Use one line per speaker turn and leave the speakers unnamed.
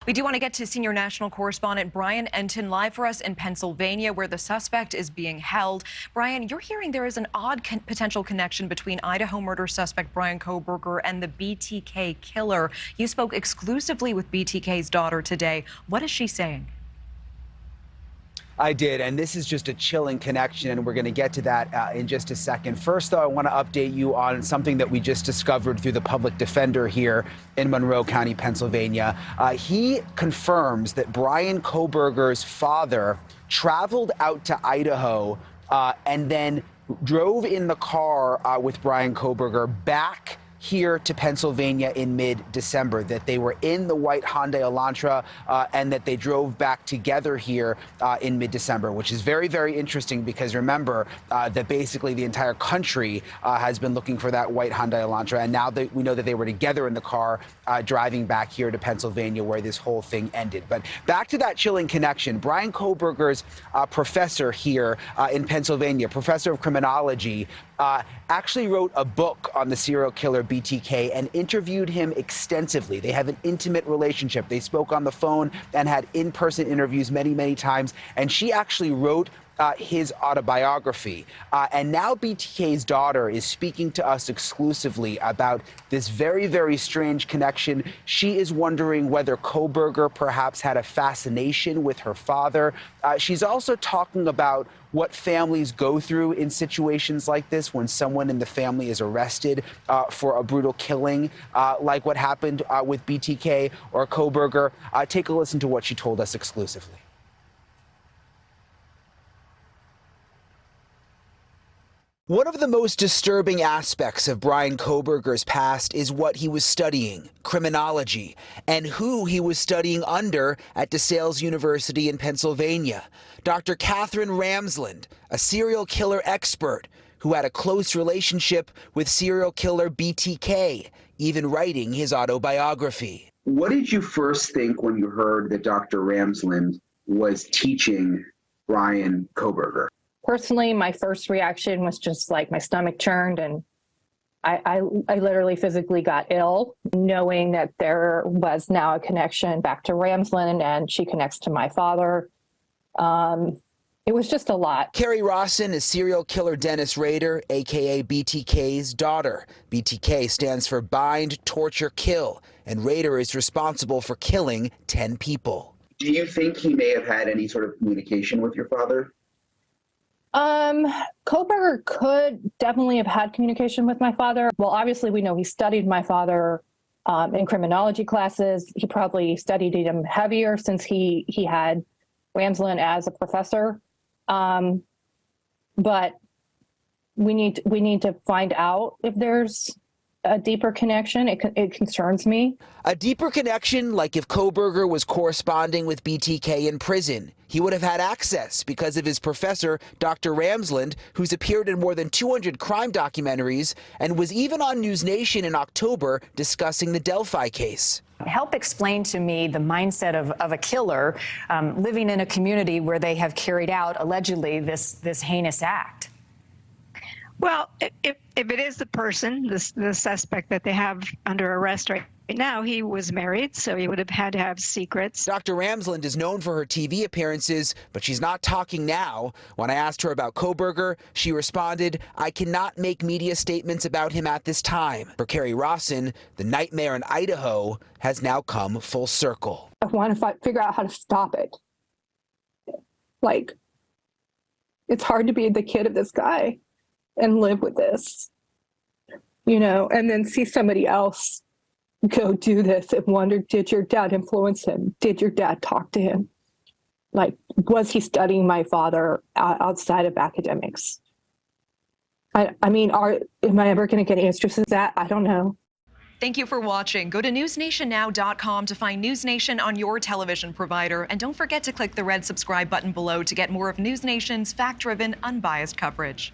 We do want to get to senior national correspondent Brian Entin live for us in Pennsylvania, where the suspect is being held. Brian, you're hearing there is an odd potential connection between Idaho murder suspect Bryan Kohberger and the BTK killer. You spoke exclusively with BTK's daughter today. What is she saying?
I did, and this is just a chilling connection, and we're going to get to that in just a second. First, though, I want to update you on something that we just discovered through the public defender here in Monroe County, Pennsylvania. He confirms that Bryan Kohberger's father traveled out to Idaho and then drove in the car with Bryan Kohberger back here to Pennsylvania in mid-December, that they were in the white Hyundai Elantra and that they drove back together here in mid-December, which is very, very interesting because remember that basically the entire country has been looking for that white Hyundai Elantra, and now we know that they were together in the car driving back here to Pennsylvania where this whole thing ended. But back to that chilling connection, Bryan Kohberger's professor here in Pennsylvania, professor of criminology, actually wrote a book on the serial killer BTK and interviewed him extensively. They have an intimate relationship. They spoke on the phone and had in-person interviews many, many times. And she actually wrote his autobiography. And now BTK's daughter is speaking to us exclusively about this very, very strange connection. She is wondering whether Kohberger perhaps had a fascination with her father. She's also talking about what families go through in situations like this when someone in the family is arrested for a brutal killing, like what happened with BTK or Kohberger. Take a listen to what she told us exclusively. One of the most disturbing aspects of Bryan Kohberger's past is what he was studying, criminology, and who he was studying under at DeSales University in Pennsylvania. Dr. Katherine Ramsland, a serial killer expert who had a close relationship with serial killer BTK, even writing his autobiography. What did you first think when you heard that Dr. Ramsland was teaching Bryan Kohberger?
Personally, my first reaction was just like my stomach churned, and I literally physically got ill, knowing that there was now a connection back to Ramsland and she connects to my father. It was just a lot. Kerri Rawson is serial killer Dennis Rader, a.k.a. BTK's daughter. BTK stands for Bind, Torture, Kill, and Rader is responsible for killing 10 people.
Do you think he may have had any sort of communication with your father?
Kohberger could definitely have had communication with my father. Well, obviously we know he studied my father in criminology classes. He probably studied him heavier since he had Ramsland as a professor. But we need to find out if there's a deeper connection. It concerns me.
A deeper connection, like if Kohberger was corresponding with BTK in prison. He would have had access because of his professor, Dr. Ramsland, who's appeared in more than 200 crime documentaries and was even on NewsNation in October discussing the Delphi case.
Help explain to me the mindset of a killer living in a community where they have carried out, allegedly, this heinous act.
Well, if it is the person, the suspect that they have under arrest right now, he was married, so he would have had to have secrets.
Dr. Ramsland is known for her TV appearances, but she's not talking now. When I asked her about Kohberger, she responded, "I cannot make media statements about him at this time." For Kerri Rawson, the nightmare in Idaho has now come full circle.
I want to figure out how to stop it. Like, it's hard to be the kid of this guy and live with this, you know, and then see somebody else go do this and wonder, did your dad influence him? Did your dad talk to him? Like, was he studying my father outside of academics? I mean, am I ever going to get answers to that? I don't know.
Thank you for watching. Go to newsnationnow.com to find NewsNation on your television provider. And don't forget to click the red subscribe button below to get more of NewsNation's fact-driven, unbiased coverage.